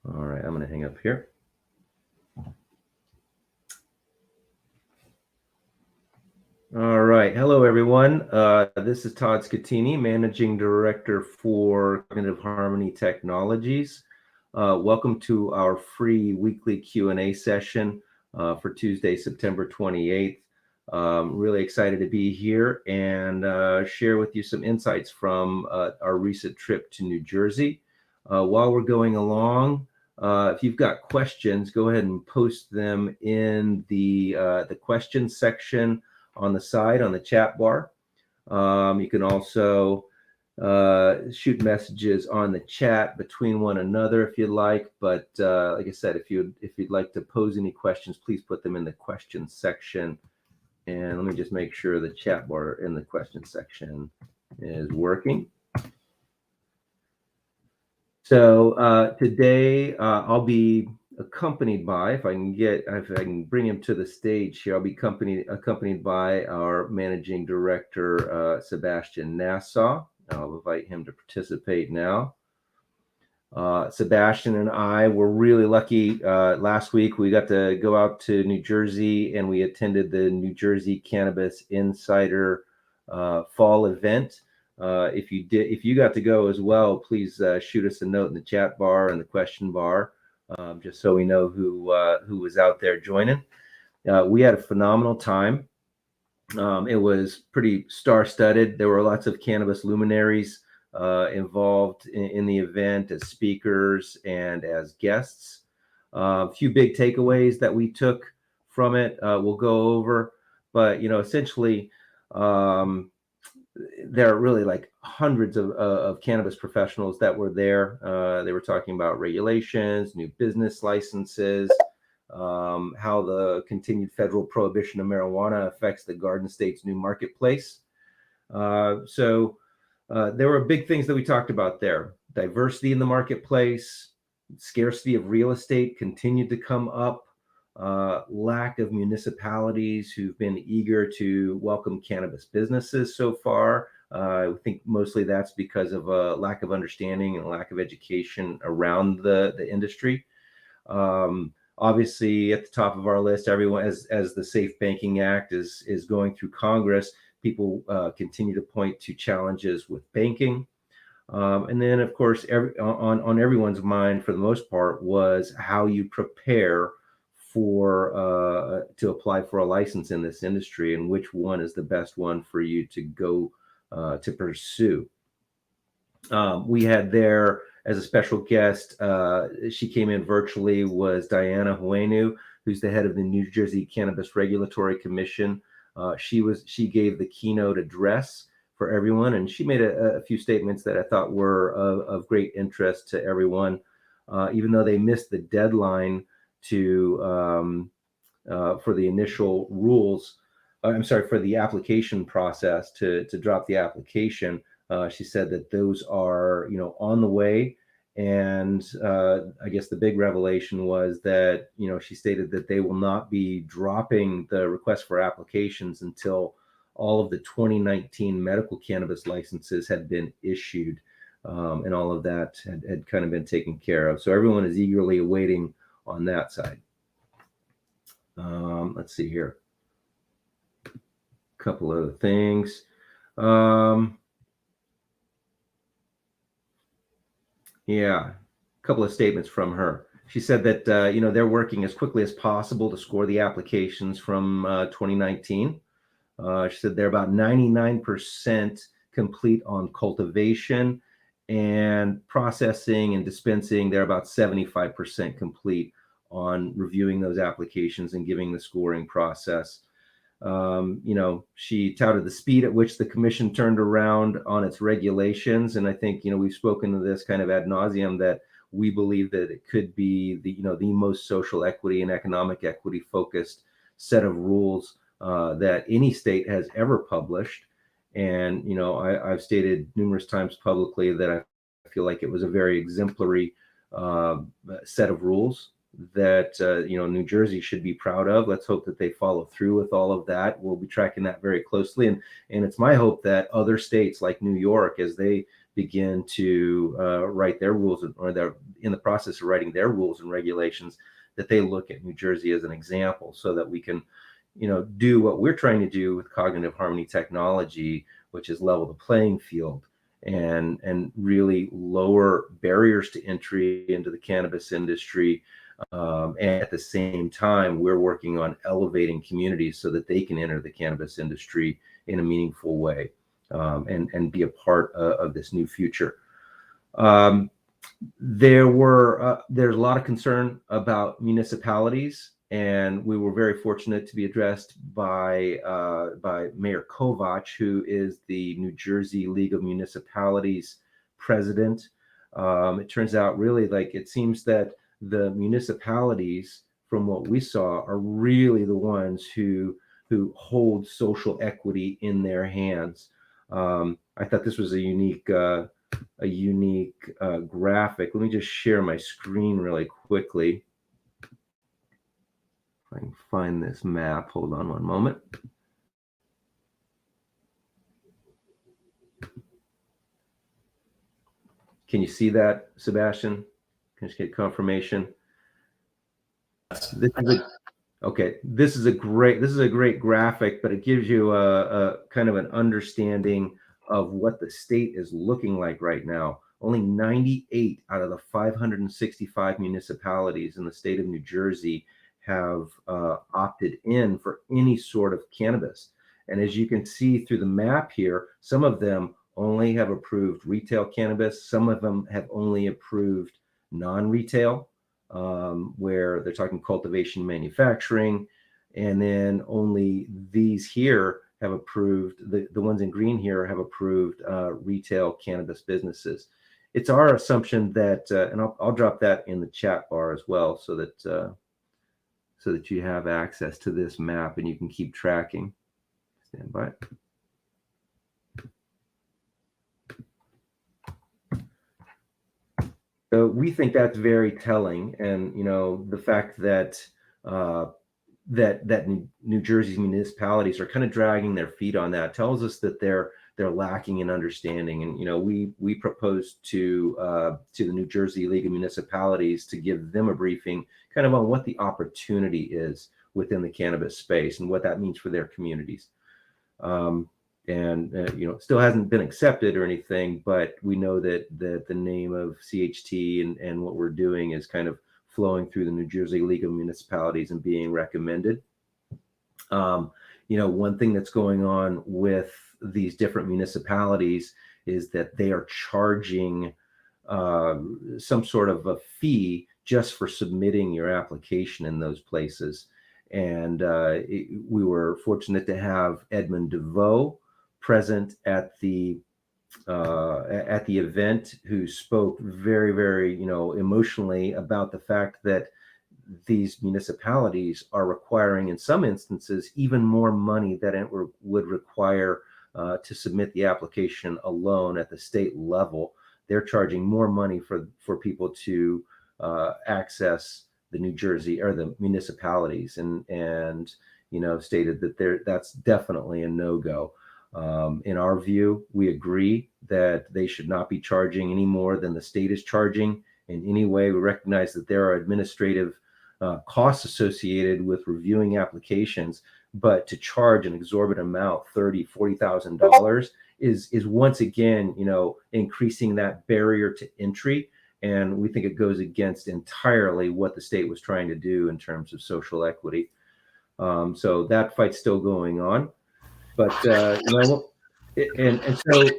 All right, I'm going to hang up here. All right. Hello, everyone. This is Todd Scatini, Managing Director for Cognitive Harmony Technologies. Welcome to our free weekly Q&A session for Tuesday, September 28th. Really excited to be here and share with you some insights from our recent trip to New Jersey. While we're going along, if you've got questions, go ahead and post them in the questions section on the side on the chat bar. You can also shoot messages on the chat between one another if you'd like. But like I said, if you'd like to pose any questions, please put them in the questions section. And let me just make sure the chat bar in the question section is working. So today I'll be accompanied by, if I can bring him to the stage here, I'll be accompanied by our managing director, Sebastian Nassau. I'll invite him to participate now. Sebastian and I were really lucky. Last week we got to go out to New Jersey and we attended the New Jersey Cannabis Insider fall event. If you got to go as well, please shoot us a note in the chat bar and the question bar, just so we know who was out there joining. We had a phenomenal time. It was pretty star-studded. There were lots of cannabis luminaries involved in the event as speakers and as guests. A few big takeaways that we took from it we'll go over, but essentially there are really like hundreds of cannabis professionals that were there. They were talking about regulations, new business licenses, how the continued federal prohibition of marijuana affects the Garden State's new marketplace. So there were big things that we talked about there. Diversity in the marketplace, scarcity of real estate continued to come up. Lack of municipalities who've been eager to welcome cannabis businesses so far. I think mostly that's because of a lack of understanding and a lack of education around the industry. Obviously, at the top of our list, everyone, as the Safe Banking Act is going through Congress, people continue to point to challenges with banking. And then, of course, on everyone's mind, for the most part, was how you prepare to apply for a license in this industry and which one is the best one for you to go to pursue. We had there as a special guest, she came in virtually, was Diana Huenu, who's the head of the New Jersey Cannabis Regulatory Commission. She gave the keynote address for everyone, and she made a few statements that I thought were of great interest to everyone, even though they missed the deadline for the initial rules. I'm sorry, for the application process to drop the application. She said that those are on the way, and I guess the big revelation was that she stated that they will not be dropping the request for applications until all of the 2019 medical cannabis licenses had been issued, and all of that had kind of been taken care of. So everyone is eagerly awaiting on that side. Let's see here. A couple other things. Yeah, a couple of statements from her. She said that they're working as quickly as possible to score the applications from 2019. She said they're about 99% complete on cultivation, and processing and dispensing, they're about 75% complete on reviewing those applications and giving the scoring process. She touted the speed at which the commission turned around on its regulations. And I think, we've spoken to this kind of ad nauseum, that we believe that it could be the most social equity and economic equity focused set of rules that any state has ever published. And, I've stated numerous times publicly that I feel like it was a very exemplary set of rules that New Jersey should be proud of. Let's hope that they follow through with all of that. We'll be tracking that very closely, and it's my hope that other states like New York, as they begin to write their rules, or they're in the process of writing their rules and regulations, that they look at New Jersey as an example, so that we can, do what we're trying to do with cognitive harmony technology, which is level the playing field and really lower barriers to entry into the cannabis industry. And at the same time, we're working on elevating communities so that they can enter the cannabis industry in a meaningful way, and be a part of this new future. There's a lot of concern about municipalities, and we were very fortunate to be addressed by Mayor Kovach, who is the New Jersey League of Municipalities president. It turns out, really, like, it seems that the municipalities, from what we saw, are really the ones who hold social equity in their hands. I thought this was a unique graphic. Let me just share my screen really quickly. If I can find this map. Hold on one moment. Can you see that, Sebastian? Can I just get confirmation? This is a great graphic, but it gives you a kind of an understanding of what the state is looking like right now. Only 98 out of the 565 municipalities in the state of New Jersey have opted in for any sort of cannabis. And as you can see through the map here, some of them only have approved retail cannabis. Some of them have only approved non-retail, where they're talking cultivation, manufacturing. And then only these here have approved, the ones in green here have approved retail cannabis businesses. It's our assumption that, and I'll drop that in the chat bar as well, so that you have access to this map and you can keep tracking. Stand by. So we think that's very telling, and the fact that that New Jersey's municipalities are kind of dragging their feet on that tells us that they're lacking in understanding. And we proposed to the New Jersey League of Municipalities to give them a briefing kind of on what the opportunity is within the cannabis space and what that means for their communities. It still hasn't been accepted or anything, but we know that the name of CHT and what we're doing is kind of flowing through the New Jersey League of Municipalities and being recommended. One thing that's going on with these different municipalities is that they are charging some sort of a fee just for submitting your application in those places. And we were fortunate to have Edmund DeVoe present at the event, who spoke very, very, emotionally about the fact that these municipalities are requiring, in some instances, even more money than it would require to submit the application alone at the state level. They're charging more money for people to access the New Jersey or the municipalities, and stated that that's definitely a no-go. In our view, we agree that they should not be charging any more than the state is charging in any way. We recognize that there are administrative costs associated with reviewing applications, but to charge an exorbitant amount, $30,000, $40,000, is once again, increasing that barrier to entry. And we think it goes against entirely what the state was trying to do in terms of social equity. So that fight's still going on. But and so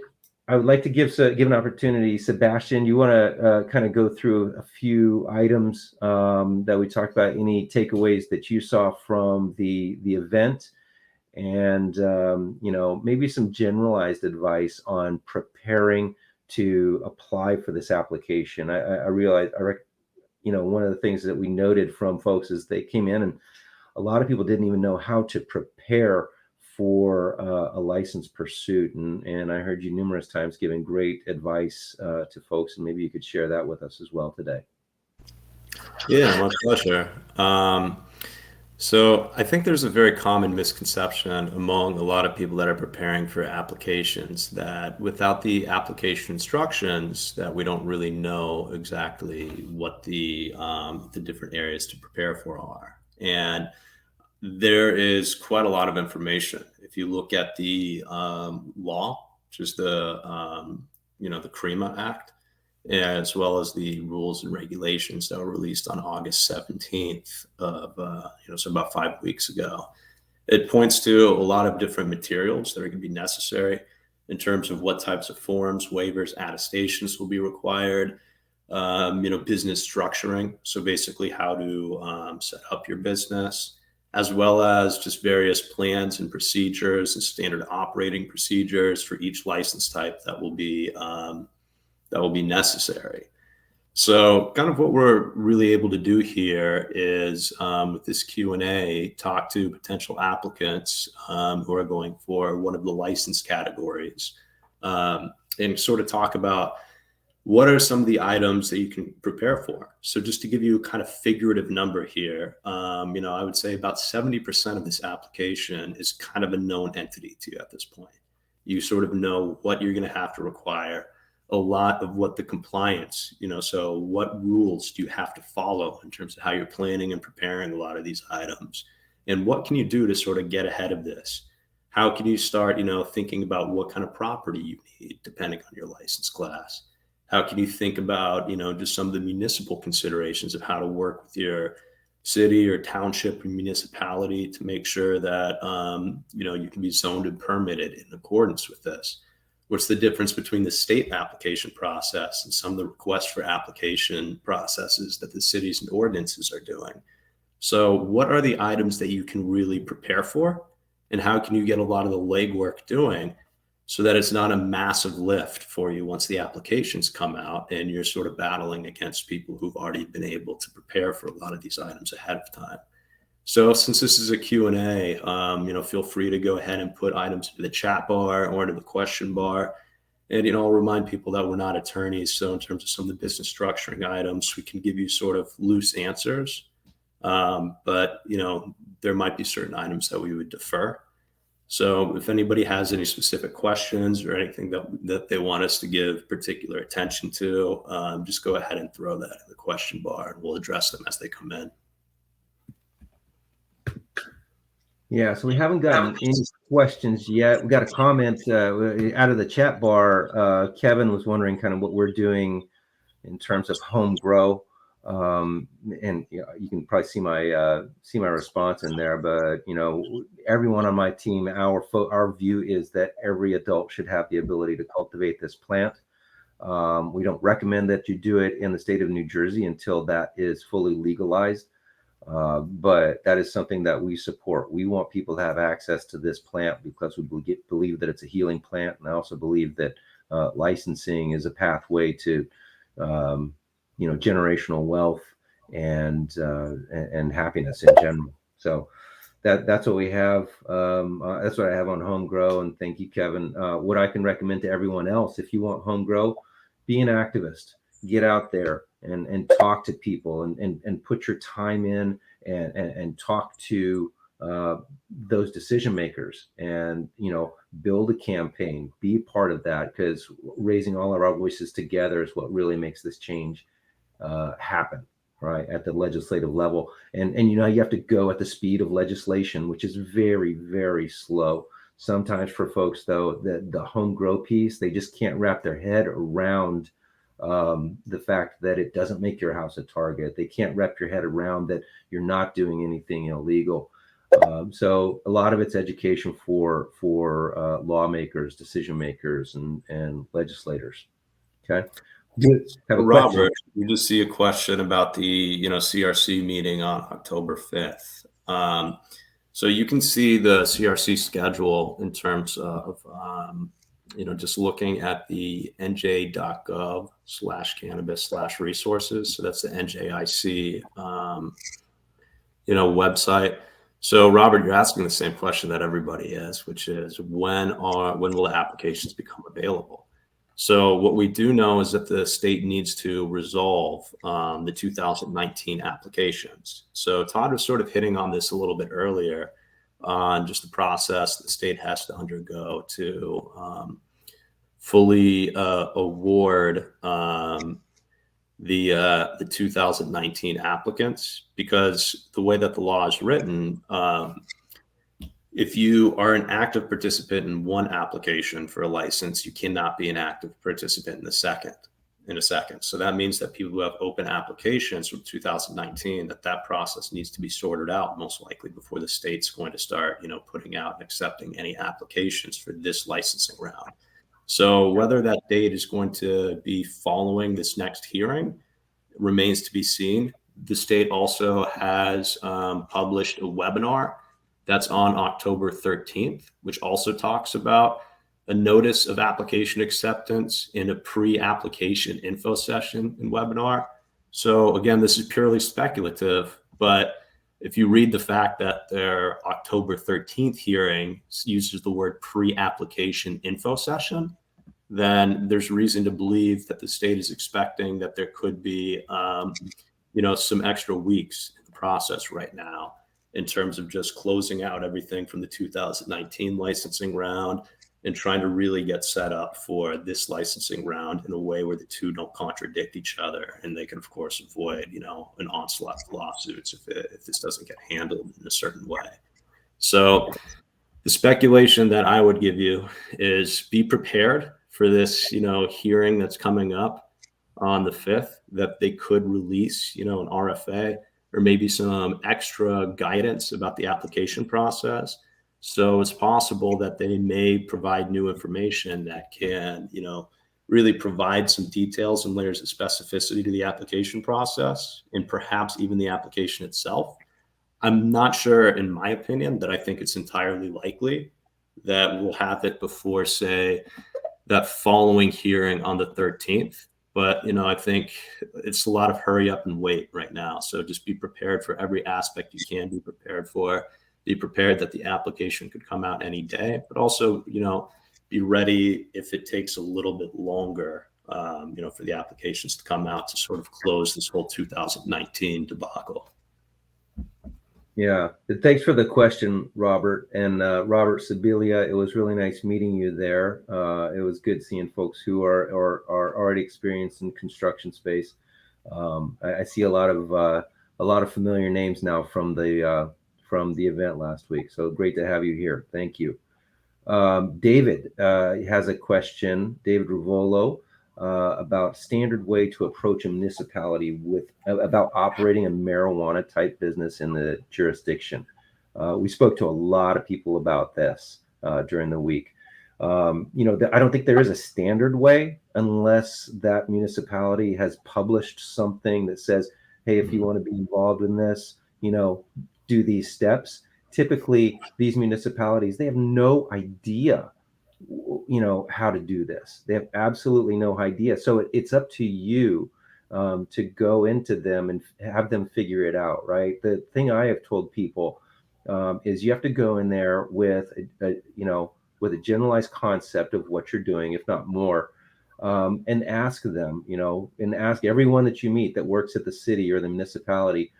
I would like to give an opportunity. Sebastian, you want to kind of go through a few items that we talked about, any takeaways that you saw from the event, and maybe some generalized advice on preparing to apply for this application. I realize, one of the things that we noted from folks is they came in and a lot of people didn't even know how to prepare for a license pursuit. And I heard you numerous times giving great advice to folks, and maybe you could share that with us as well today. Yeah, my pleasure. So I think there's a very common misconception among a lot of people that are preparing for applications that without the application instructions, that we don't really know exactly what the different areas to prepare for are. And there is quite a lot of information. If you look at the law, which is the CREMA Act, as well as the rules and regulations that were released on August 17th so about 5 weeks ago. It points to a lot of different materials that are going to be necessary in terms of what types of forms, waivers, attestations will be required, business structuring. So basically how to set up your business, as well as just various plans and procedures and standard operating procedures for each license type that will be necessary. So kind of what we're really able to do here is with this Q&A, talk to potential applicants who are going for one of the license categories and sort of talk about what are some of the items that you can prepare for. So just to give you a kind of figurative number here, I would say about 70% of this application is kind of a known entity to you at this point. You sort of know what you're going to have to require, a lot of what the compliance, so what rules do you have to follow in terms of how you're planning and preparing a lot of these items, and what can you do to sort of get ahead of this? How can you start, thinking about what kind of property you need depending on your license class? How can you think about, just some of the municipal considerations of how to work with your city or township or municipality to make sure that, you can be zoned and permitted in accordance with this? What's the difference between the state application process and some of the requests for application processes that the cities and ordinances are doing? So what are the items that you can really prepare for? And how can you get a lot of the legwork doing so that it's not a massive lift for you once the applications come out and you're sort of battling against people who've already been able to prepare for a lot of these items ahead of time? So since this is a Q&A, feel free to go ahead and put items into the chat bar or into the question bar. And, I'll remind people that we're not attorneys. So in terms of some of the business structuring items, we can give you sort of loose answers. But, there might be certain items that we would defer. So if anybody has any specific questions or anything that they want us to give particular attention to, just go ahead and throw that in the question bar and we'll address them as they come in. Yeah, so we haven't gotten any questions yet. We got a comment out of the chat bar. Kevin was wondering kind of what we're doing in terms of Homegrow, and you can probably see my response in there. But everyone on my team, our view is that every adult should have the ability to cultivate this plant. We don't recommend that you do it in the state of New Jersey until that is fully legalized. But that is something that we support. We want people to have access to this plant because we believe that it's a healing plant. And I also believe that licensing is a pathway to, generational wealth and happiness in general. So that's what we have. That's what I have on Homegrow. And thank you, Kevin. What I can recommend to everyone else, if you want Homegrow, be an activist. Get out there and talk to people and put your time in and talk to those decision makers and build a campaign, be part of that, because raising all of our voices together is what really makes this change happen, right, at the legislative level. And you have to go at the speed of legislation, which is very, very slow. Sometimes for folks, though, the Homegrow piece, they just can't wrap their head around the fact that it doesn't make your house a target. They can't wrap your head around that you're not doing anything illegal. So a lot of it's education for lawmakers, decision makers, and legislators. Okay. Robert, we just see a question about the CRC meeting on October 5th. So you can see the CRC schedule in terms of just looking at the nj.gov/cannabis/resources. So that's the NJIC website. So Robert, you're asking the same question that everybody is, which is when will the applications become available? So what we do know is that the state needs to resolve the 2019 applications. So Todd was sort of hitting on this a little bit earlier on just the process the state has to undergo to fully award the 2019 applicants, because the way that the law is written, if you are an active participant in one application for a license, you cannot be an active participant in a second. So that means that people who have open applications from 2019, that process needs to be sorted out most likely before the state's going to start, putting out and accepting any applications for this licensing round. So whether that date is going to be following this next hearing remains to be seen. The state also has published a webinar that's on October 13th, which also talks about a notice of application acceptance in a pre-application info session and webinar. So again, this is purely speculative, but if you read the fact that their October 13th hearing uses the word pre-application info session, then there's reason to believe that the state is expecting that there could be, some extra weeks in the process right now in terms of just closing out everything from the 2019 licensing round and trying to really get set up for this licensing round in a way where the two don't contradict each other. And they can, of course, avoid, an onslaught of lawsuits if this doesn't get handled in a certain way. So the speculation that I would give you is be prepared for this, hearing that's coming up on the 5th, that they could release, an RFA or maybe some extra guidance about the application process. So it's possible that they may provide new information that can, really provide some details and layers of specificity to the application process and perhaps even the application itself. I'm not sure, in my opinion, that I think it's entirely likely that we'll have it before, say, that following hearing on the 13th. But, I think it's a lot of hurry up and wait right now. So just be prepared for every aspect you can be prepared for. Be prepared that the application could come out any day, but also, be ready if it takes a little bit longer, for the applications to come out to sort of close this whole 2019 debacle. Yeah, thanks for the question, Robert. And Robert Sibilia, it was really nice meeting you there. It was good seeing folks who are already experienced in construction space. I see a lot of familiar names now from the event last week. So great to have you here. Thank you. David has a question. David Rivolo. About standard way to approach a municipality about operating a marijuana type business in the jurisdiction. We spoke to a lot of people about this during the week. I don't think there is a standard way unless that municipality has published something that says, hey, if you want to be involved in this, do these steps. Typically, these municipalities, they have no idea how to do this. They have absolutely no idea. So it's up to you to go into them and have them figure it out, right? The thing I have told people is you have to go in there with with a generalized concept of what you're doing, if not more, and ask them, and ask everyone that you meet that works at the city or the municipality,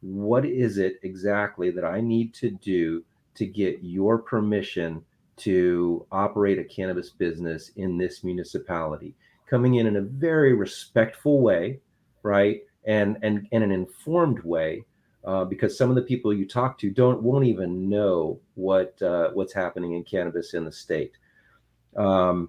what is it exactly that I need to do to get your permission to operate a cannabis business in this municipality, coming in a very respectful way, right? And an informed way, because some of the people you talk to won't even know what's happening in cannabis in the state. So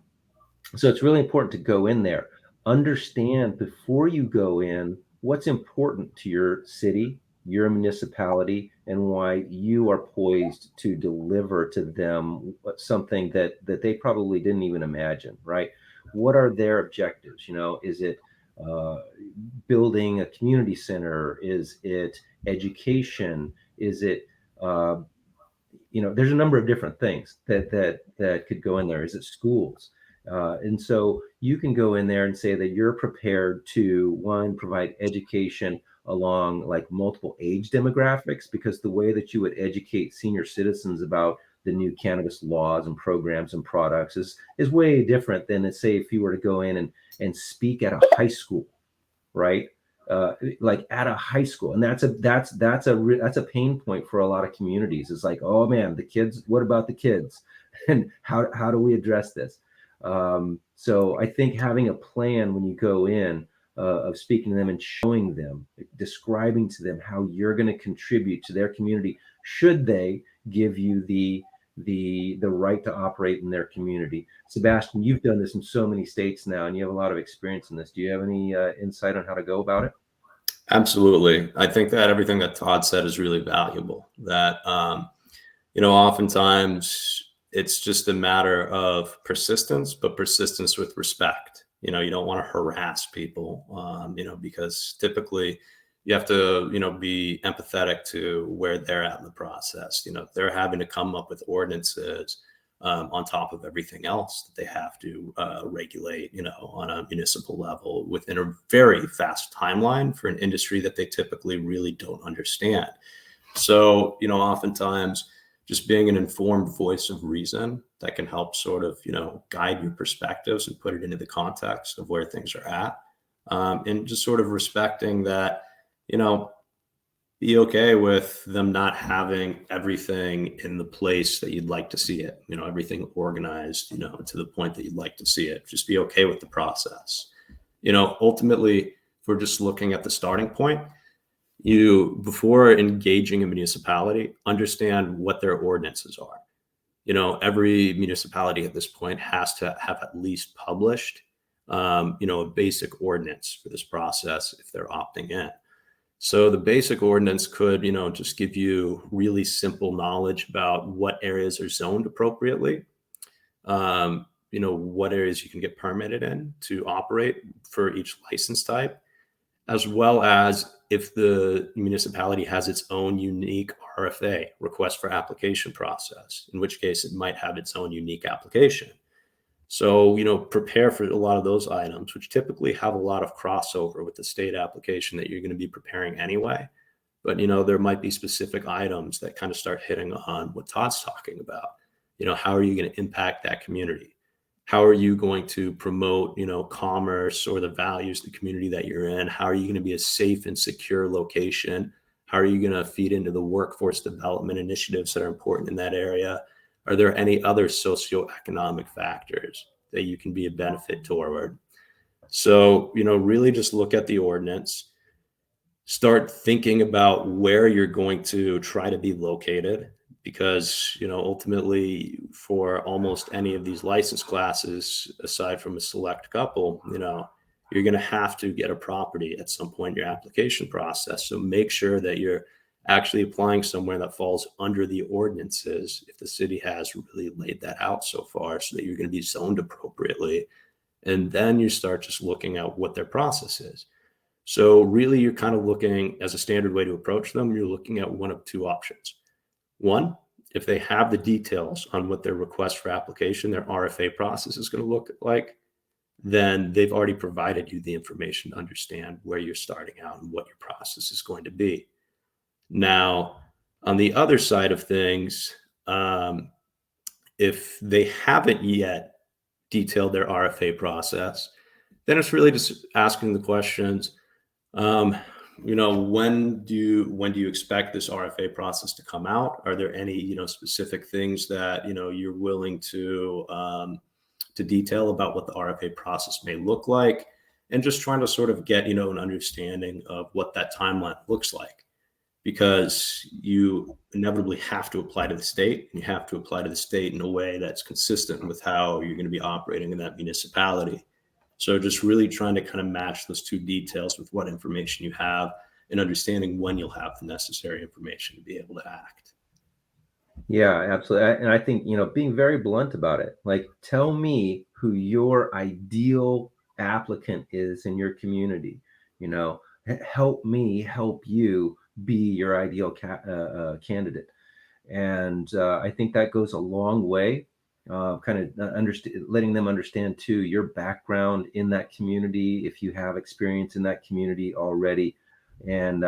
it's really important to go in there, understand before you go in what's important to your city, your municipality, and why you are poised to deliver to them something that they probably didn't even imagine, right? What are their objectives? Is it building a community center? Is it education? Is it there's a number of different things that could go in there. Is it schools? And so you can go in there and say that you're prepared to, one, provide education along like multiple age demographics, because the way that you would educate senior citizens about the new cannabis laws and programs and products is way different than, let's say, if you were to go in and speak at a high school, right? Like at a high school, and that's a pain point for a lot of communities. It's like, oh man, the kids. What about the kids? And how do we address this? So I think having a plan when you go in, of speaking to them and showing them, describing to them how you're going to contribute to their community, should they give you the right to operate in their community. Sebastian, you've done this in so many states now, and you have a lot of experience in this. Do you have any insight on how to go about it? Absolutely. I think that everything that Todd said is really valuable. That, oftentimes it's just a matter of persistence, but persistence with respect. You don't want to harass people, because typically you have to, be empathetic to where they're at in the process. They're having to come up with ordinances on top of everything else that they have to regulate, on a municipal level within a very fast timeline for an industry that they typically really don't understand. So, oftentimes just being an informed voice of reason that can help sort of, guide your perspectives and put it into the context of where things are at. And just sort of respecting that, be okay with them not having everything in the place that you'd like to see it, everything organized, to the point that you'd like to see it. Just be okay with the process. Ultimately, if we're just looking at the starting point, before engaging a municipality, understand what their ordinances are. Every municipality at this point has to have at least published, a basic ordinance for this process if they're opting in. So the basic ordinance could, just give you really simple knowledge about what areas are zoned appropriately, what areas you can get permitted in to operate for each license type, as well as if the municipality has its own unique RFA, request for application process, in which case it might have its own unique application. So, prepare for a lot of those items, which typically have a lot of crossover with the state application that you're going to be preparing anyway. But, there might be specific items that kind of start hitting on what Todd's talking about. How are you going to impact that community? How are you going to promote, commerce or the values of the community that you're in? How are you going to be a safe and secure location? How are you going to feed into the workforce development initiatives that are important in that area? Are there any other socioeconomic factors that you can be a benefit toward? So, really just look at the ordinance, start thinking about where you're going to try to be located, because, ultimately for almost any of these license classes, aside from a select couple, you're going to have to get a property at some point in your application process. So make sure that you're actually applying somewhere that falls under the ordinances, if the city has really laid that out so far, so that you're going to be zoned appropriately. And then you start just looking at what their process is. So really, you're kind of looking, as a standard way to approach them, you're looking at one of two options. One, if they have the details on what their request for application, their RFA process is going to look like, then they've already provided you the information to understand where you're starting out and what your process is going to be. Now, on the other side of things, if they haven't yet detailed their RFA process, then it's really just asking the questions, when do you expect this RFA process to come out? Are there any, specific things that, you're willing to detail about what the RFA process may look like? And just trying to sort of get, an understanding of what that timeline looks like. Because you inevitably have to apply to the state, and you have to apply to the state in a way that's consistent with how you're going to be operating in that municipality. So just really trying to kind of match those two details with what information you have, and understanding when you'll have the necessary information to be able to act. Yeah, absolutely. And I think, being very blunt about it, like, tell me who your ideal applicant is in your community. Help me help you be your ideal candidate. And I think that goes a long way, kind of letting them understand too your background in that community, if you have experience in that community already. And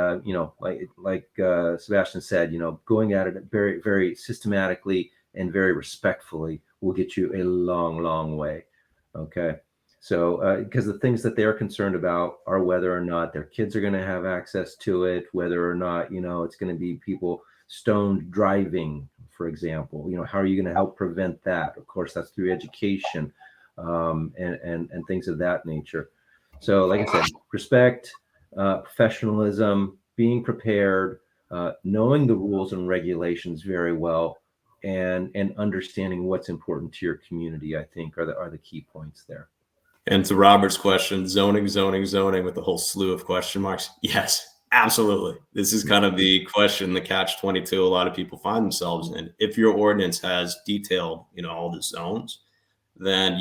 like Sebastian said, going at it very, very systematically, and very respectfully will get you a long, long way. Okay. So, because the things that they're concerned about are whether or not their kids are going to have access to it, whether or not, it's going to be people stoned driving, for example. How are you going to help prevent that? Of course, that's through education, and things of that nature. So, like I said, respect, professionalism, being prepared, knowing the rules and regulations very well, and understanding what's important to your community, I think, are the key points there. And to Robert's question, zoning with a whole slew of question marks. Yes, absolutely. This is kind of the question, the catch-22 a lot of people find themselves in. If your ordinance has detailed, all the zones, then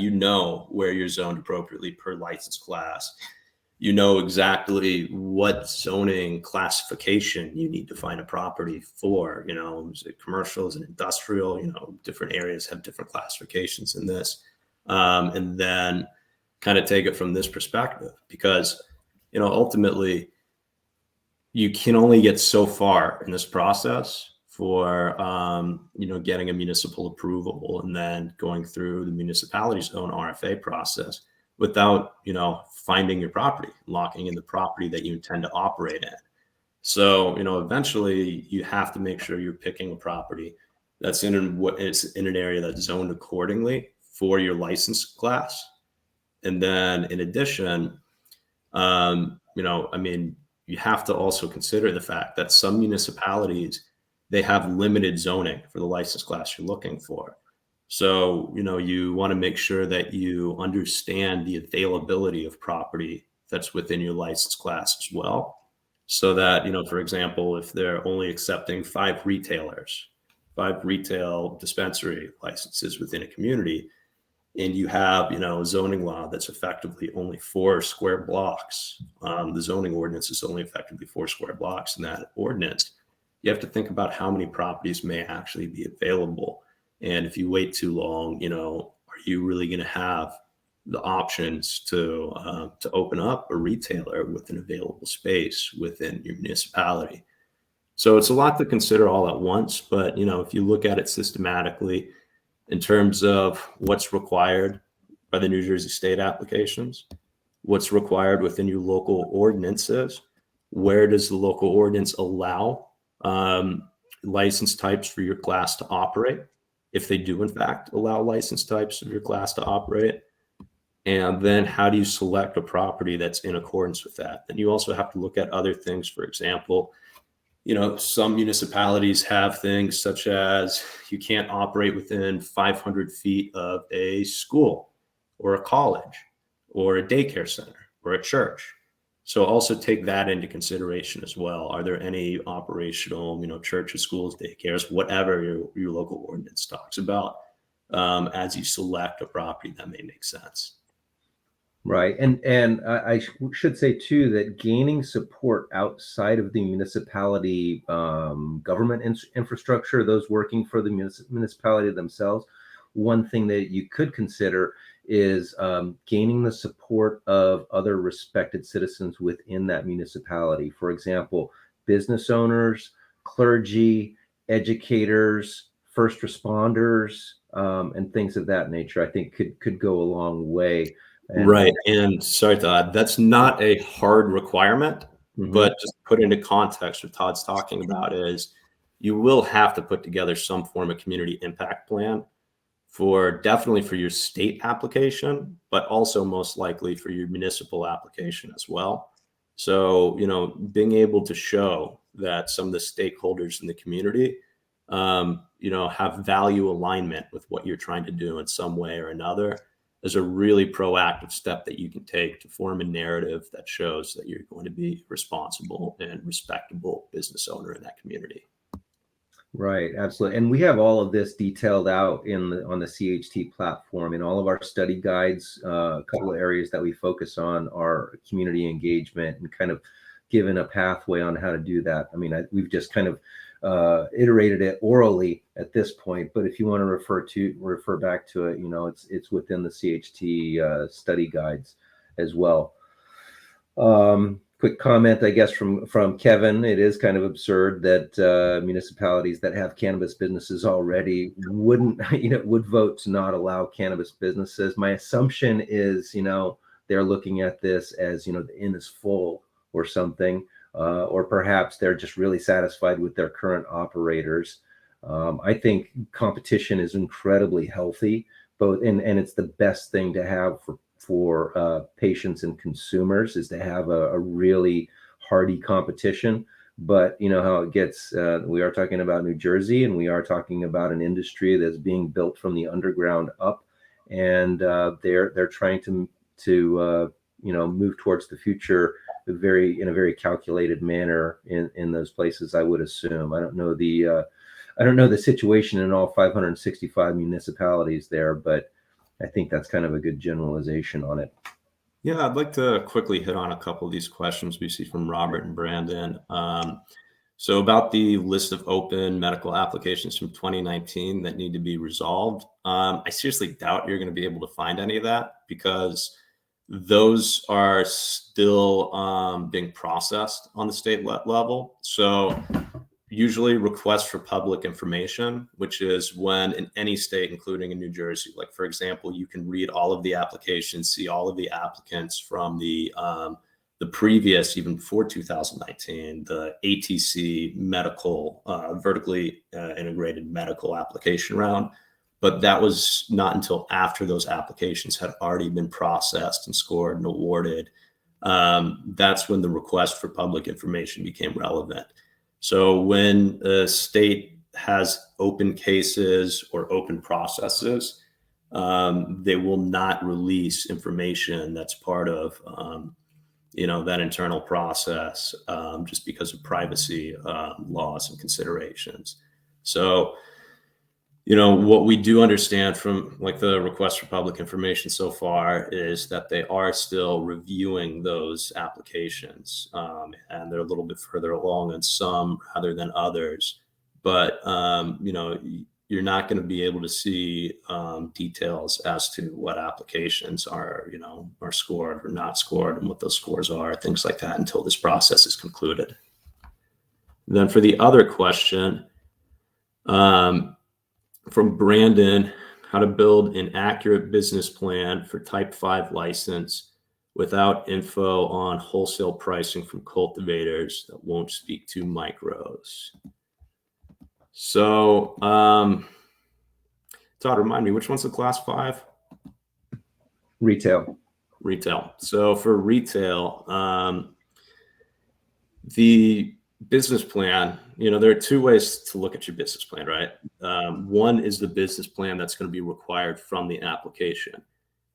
where you're zoned appropriately per license class. You know exactly what zoning classification you need to find a property for. Is it commercial, is it industrial? Different areas have different classifications in this. And then kind of take it from this perspective, because ultimately you can only get so far in this process for getting a municipal approval and then going through the municipality's own RFA process without finding your property, locking in the property that you intend to operate in. So eventually you have to make sure you're picking a property that's in an area that's zoned accordingly for your license class. And then in addition, you have to also consider the fact that some municipalities, they have limited zoning for the license class you're looking for. So, you want to make sure that you understand the availability of property that's within your license class as well. So that, for example, if they're only accepting 5 retail dispensary licenses within a community, and you have, a zoning law that's effectively only 4 square blocks. The zoning ordinance is only effectively 4 square blocks in that ordinance. You have to think about how many properties may actually be available. And if you wait too long, are you really going to have the options to open up a retailer with an available space within your municipality? So it's a lot to consider all at once. But, if you look at it systematically, in terms of what's required by the New Jersey state applications, what's required within your local ordinances, where does the local ordinance allow license types for your class to operate, if they do in fact allow license types of your class to operate, and then how do you select a property that's in accordance with that? Then you also have to look at other things. For example, some municipalities have things such as you can't operate within 500 feet of a school or a college or a daycare center or a church. So also take that into consideration as well. Are there any operational, churches, schools, daycares, whatever your local ordinance talks about, as you select a property that may make sense? Right. And I should say, too, that gaining support outside of the municipality government infrastructure, those working for the municipality themselves, one thing that you could consider is gaining the support of other respected citizens within that municipality. For example, business owners, clergy, educators, first responders, and things of that nature, I think could go a long way. Right. And sorry, Todd, that's not a hard requirement, but just put into context what Todd's talking about is you will have to put together some form of community impact plan definitely for your state application, but also most likely for your municipal application as well. So, being able to show that some of the stakeholders in the community, have value alignment with what you're trying to do in some way or another is a really proactive step that you can take to form a narrative that shows that you're going to be a responsible and respectable business owner in that community. Right, absolutely. And we have all of this detailed out on the CHT platform. In all of our study guides, a couple of areas that we focus on are community engagement and kind of given a pathway on how to do that. I mean, we've just kind of iterated it orally at this point, but if you want to refer back to it, it's within the CHT study guides as well. quick comment, I guess, from Kevin. It is kind of absurd that municipalities that have cannabis businesses already wouldn't, would vote to not allow cannabis businesses. My assumption is, they're looking at this as, the inn is full or something, or perhaps they're just really satisfied with their current operators. I think competition is incredibly healthy, and it's the best thing to have for patients and consumers, is to have a really hardy competition. But you know how it gets. We are talking about New Jersey, and we are talking about an industry that's being built from the underground up, and they're trying to move towards the future in a very calculated manner in those places, I would assume. I don't know the situation in all 565 municipalities there, but I think that's kind of a good generalization on it. Yeah, I'd like to quickly hit on a couple of these questions we see from Robert and Brandon. So about the list of open medical applications from 2019 that need to be resolved, I seriously doubt you're going to be able to find any of that, because those are still being processed on the state level. So usually requests for public information, which is when in any state, including in New Jersey, like for example, you can read all of the applications, see all of the applicants from the previous, even before 2019, the ATC medical, vertically integrated medical application round. But that was not until after those applications had already been processed and scored and awarded. That's when the request for public information became relevant. So when a state has open cases or open processes, they will not release information that's part of, that internal process, just because of privacy laws and considerations. So, what we do understand from like the request for public information so far is that they are still reviewing those applications, and they're a little bit further along in some rather than others. But, you're not going to be able to see details as to what applications are scored or not scored and what those scores are, things like that, until this process is concluded. And then for the other question, from Brandon, how to build an accurate business plan for type 5 license without info on wholesale pricing from cultivators that won't speak to micros. So, Todd, remind me, which one's the class 5? Retail. So for retail, the business plan, there are two ways to look at your business plan, right? One is the business plan that's going to be required from the application.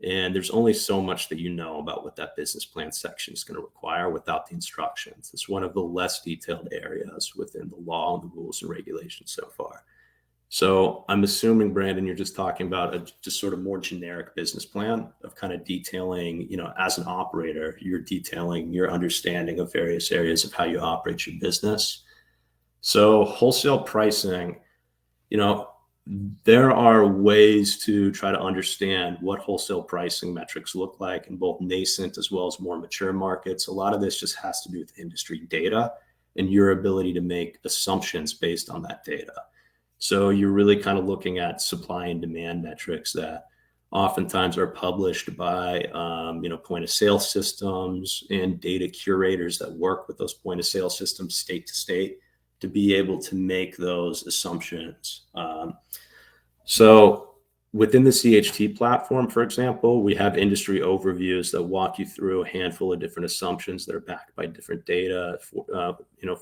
And there's only so much that about what that business plan section is going to require without the instructions. It's one of the less detailed areas within the law and the rules and regulations so far. So I'm assuming, Brandon, you're just talking about a just sort of more generic business plan of kind of detailing, as an operator, you're detailing your understanding of various areas of how you operate your business. So wholesale pricing, there are ways to try to understand what wholesale pricing metrics look like in both nascent as well as more mature markets. A lot of this just has to do with industry data and your ability to make assumptions based on that data. So you're really kind of looking at supply and demand metrics that oftentimes are published by, point of sale systems and data curators that work with those point of sale systems state to state to be able to make those assumptions. So within the CHT platform, for example, we have industry overviews that walk you through a handful of different assumptions that are backed by different data,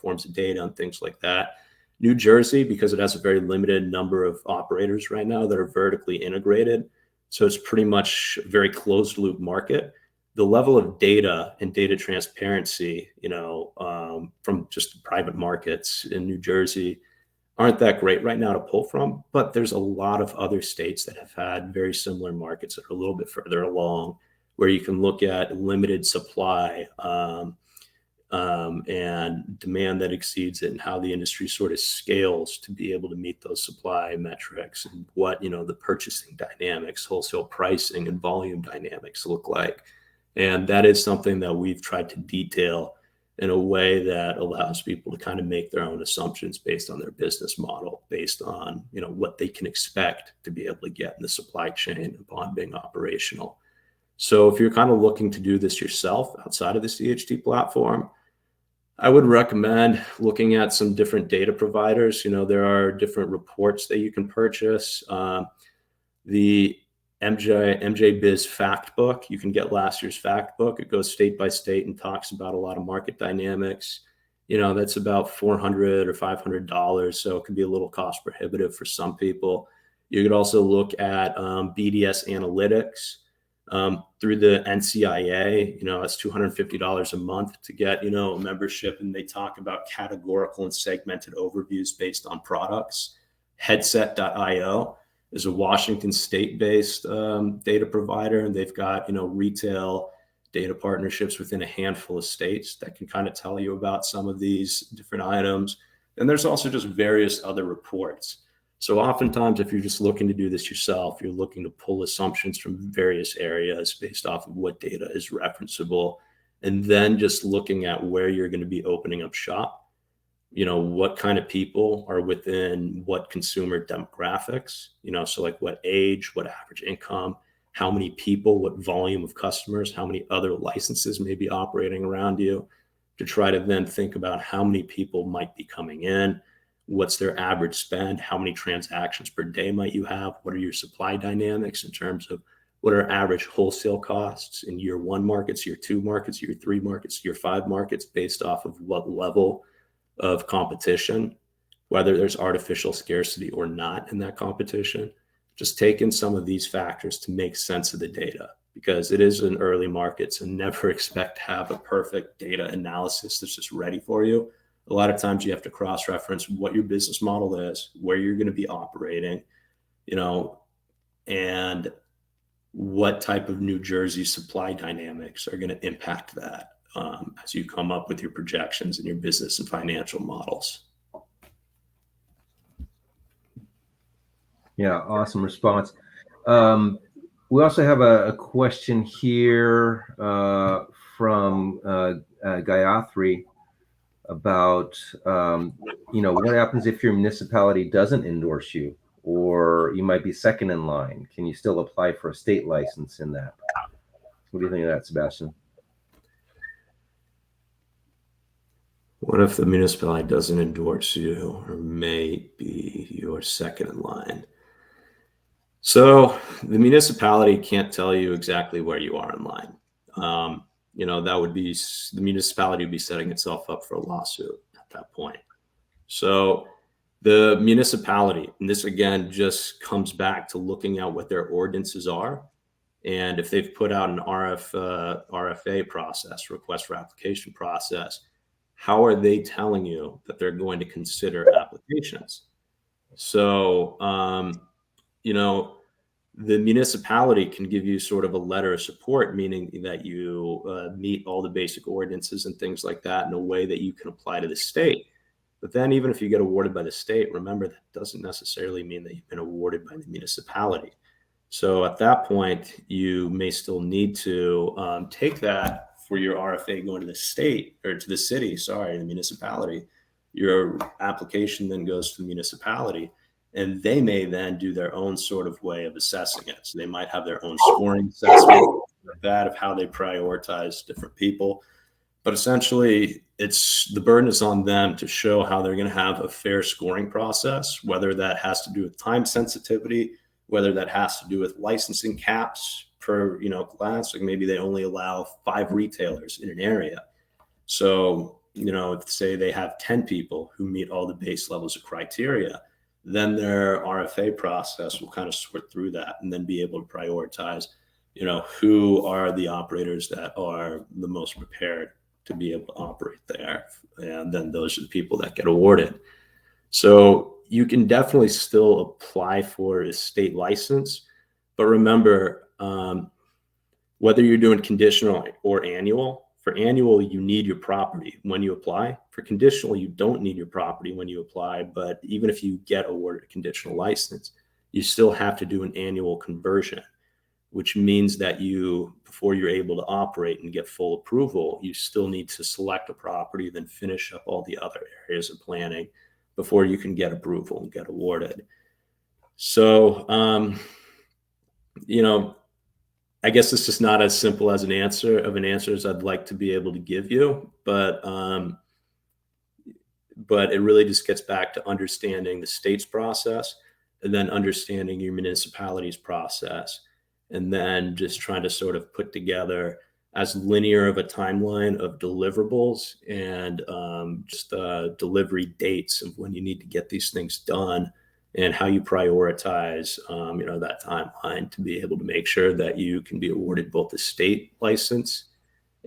forms of data and things like that. New Jersey, because it has a very limited number of operators right now that are vertically integrated, so it's pretty much a very closed loop market. The level of data and data transparency, from just private markets in New Jersey aren't that great right now to pull from, but there's a lot of other states that have had very similar markets that are a little bit further along, where you can look at limited supply, and demand that exceeds it, and how the industry sort of scales to be able to meet those supply metrics, and what, the purchasing dynamics, wholesale pricing and volume dynamics look like. And that is something that we've tried to detail in a way that allows people to kind of make their own assumptions based on their business model, based on, you know, what they can expect to be able to get in the supply chain upon being operational. So if you're kind of looking to do this yourself outside of the CHT platform, I would recommend looking at some different data providers. You know, there are different reports that you can purchase. The MJ Biz Fact Book, you can get last year's Fact Book. It goes state by state and talks about a lot of market dynamics. You know, that's about $400 or $500, so it could be a little cost prohibitive for some people. You could also look at BDS Analytics through the NCIA. You know, that's $250 a month to get, you know, a membership, and they talk about categorical and segmented overviews based on products. Headset.io is a Washington state-based data provider, and they've got, you know, retail data partnerships within a handful of states that can kind of tell you about some of these different items. And there's also just various other reports. So oftentimes, if you're just looking to do this yourself, you're looking to pull assumptions from various areas based off of what data is referenceable, and then just looking at where you're going to be opening up shop. You know, what kind of people are within what consumer demographics, you know, so like what age, what average income, how many people, what volume of customers, how many other licenses may be operating around you, to try to then think about how many people might be coming in, what's their average spend, how many transactions per day might you have, what are your supply dynamics in terms of what are average wholesale costs in year 1 markets, year 2 markets, year 3 markets, year 5 markets, based off of what level of competition, whether there's artificial scarcity or not in that competition. Just take in some of these factors to make sense of the data, because it is an early market, so never expect to have a perfect data analysis that's just ready for you. A lot of times you have to cross-reference what your business model is, where you're going to be operating, you know, and what type of New Jersey supply dynamics are going to impact that as you come up with your projections and your business and financial models. Yeah, awesome response. We also have a question here from Gayatri about, you know, what happens if your municipality doesn't endorse you, or you might be second in line? Can you still apply for a state license in that? What do you think of that, Sebastian? What if the municipality doesn't endorse you, or may be your second in line? So the municipality can't tell you exactly where you are in line. You know, that would be, the municipality would be setting itself up for a lawsuit at that point. So the municipality, and this again just comes back to looking at what their ordinances are, and if they've put out an RFA process, request for application process, how are they telling you that they're going to consider applications? So, you know, the municipality can give you sort of a letter of support, meaning that you meet all the basic ordinances and things like that in a way that you can apply to the state. But then even if you get awarded by the state, remember that doesn't necessarily mean that you've been awarded by the municipality. So at that point, you may still need to take that for your RFA going to the state, or to the city, sorry, the municipality. Your application then goes to the municipality, and they may then do their own sort of way of assessing it. So they might have their own scoring assessment like that of how they prioritize different people. But essentially, it's the burden is on them to show how they're going to have a fair scoring process, whether that has to do with time sensitivity, whether that has to do with licensing caps per, you know, class. Like maybe they only allow 5 retailers in an area. So, you know, if say they have 10 people who meet all the base levels of criteria, then their RFA process will kind of sort through that and then be able to prioritize, you know, who are the operators that are the most prepared to be able to operate there. And then those are the people that get awarded. So you can definitely still apply for a state license, but remember, whether you're doing conditional or annual, for annual, you need your property when you apply. For conditional, you don't need your property when you apply, but even if you get awarded a conditional license, you still have to do an annual conversion, which means that before you're able to operate and get full approval, you still need to select a property, then finish up all the other areas of planning before you can get approval and get awarded. So, I guess it's just not as simple as an answer as I'd like to be able to give you, but it really just gets back to understanding the state's process, and then understanding your municipality's process, and then just trying to sort of put together as linear of a timeline of deliverables and just delivery dates of when you need to get these things done, and how you prioritize, that timeline to be able to make sure that you can be awarded both the state license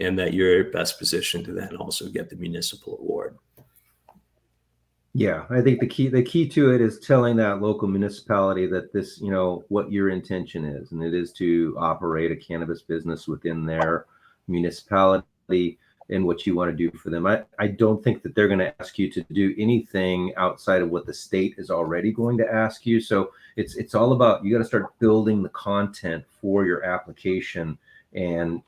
and that you're best positioned to then also get the municipal award. Yeah, I think the key to it is telling that local municipality that this, what your intention is, and it is to operate a cannabis business within their municipality and what you want to do for them. I don't think that they're going to ask you to do anything outside of what the state is already going to ask you. So it's all about, you got to start building the content for your application and,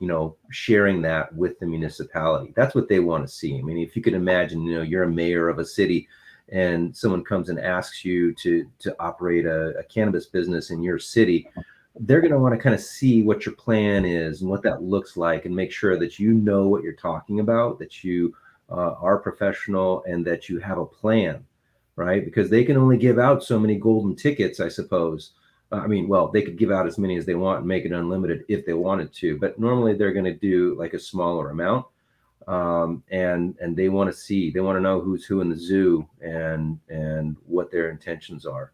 sharing that with the municipality. That's what they want to see. I mean, if you could imagine, you're a mayor of a city and someone comes and asks you to operate a cannabis business in your city, they're going to want to kind of see what your plan is and what that looks like, and make sure that you know what you're talking about, that you are professional, and that you have a plan, right? Because they can only give out so many golden tickets, I suppose. They could give out as many as they want and make it unlimited if they wanted to, but normally they're going to do like a smaller amount. And they want to know who's who in the zoo and what their intentions are.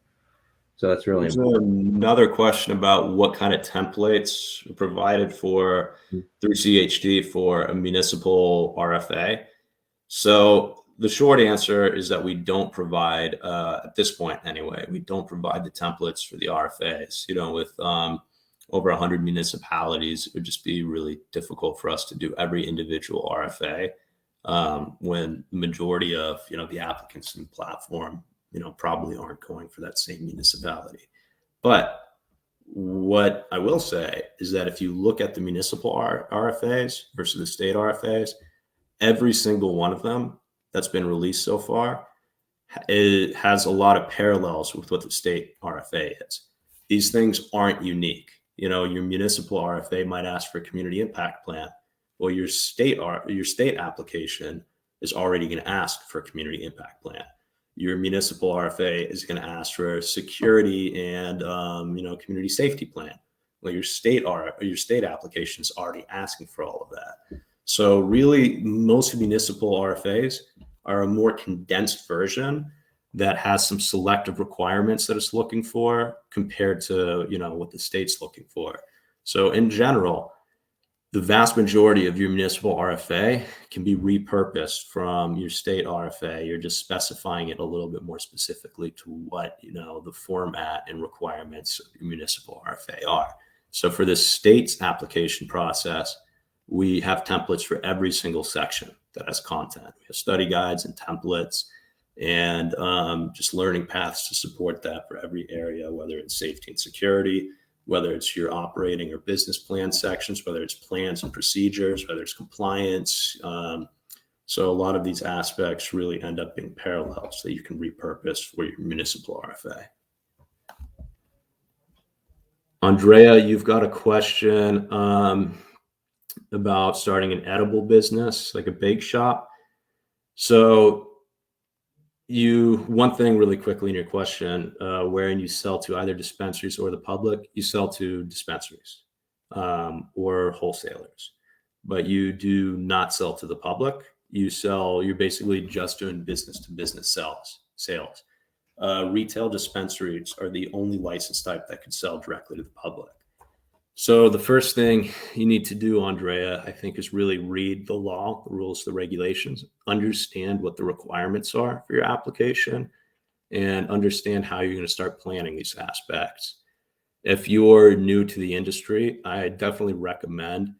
So that's really important. Another question about what kind of templates are provided through CHT for a municipal RFA. So the short answer is that we don't provide, at this point anyway, we don't provide the templates for the RFAs. With over 100 municipalities, it would just be really difficult for us to do every individual RFA when the majority of the applicants in the platform probably aren't going for that same municipality. But what I will say is that if you look at the municipal RFAs versus the state RFAs, every single one of them that's been released so far, it has a lot of parallels with what the state RFA is. These things aren't unique. Your municipal RFA might ask for a community impact plan. Well, your state application is already going to ask for a community impact plan. Your municipal RFA is going to ask for a security and community safety plan. Well, your state application is already asking for all of that. So really, most municipal RFAs are a more condensed version that has some selective requirements that it's looking for compared to what the state's looking for. So in general, the vast majority of your municipal RFA can be repurposed from your state RFA. You're just specifying it a little bit more specifically to what the format and requirements of your municipal RFA are. So for the state's application process, we have templates for every single section that has content. We have study guides and templates, and just learning paths to support that for every area, whether it's safety and security, whether it's your operating or business plan sections, whether it's plans and procedures, whether it's compliance. So a lot of these aspects really end up being parallels that you can repurpose for your municipal RFA. Andrea, you've got a question about starting an edible business, like a bake shop. So one thing really quickly in your question, wherein you sell to either dispensaries or the public, you sell to dispensaries or wholesalers, but you do not sell to the public. You're basically just doing business to business sales. Retail dispensaries are the only license type that can sell directly to the public. So the first thing you need to do, Andrea, I think, is really read the law, the rules, the regulations, understand what the requirements are for your application, and understand how you're going to start planning these aspects. If you're new to the industry, I definitely recommend,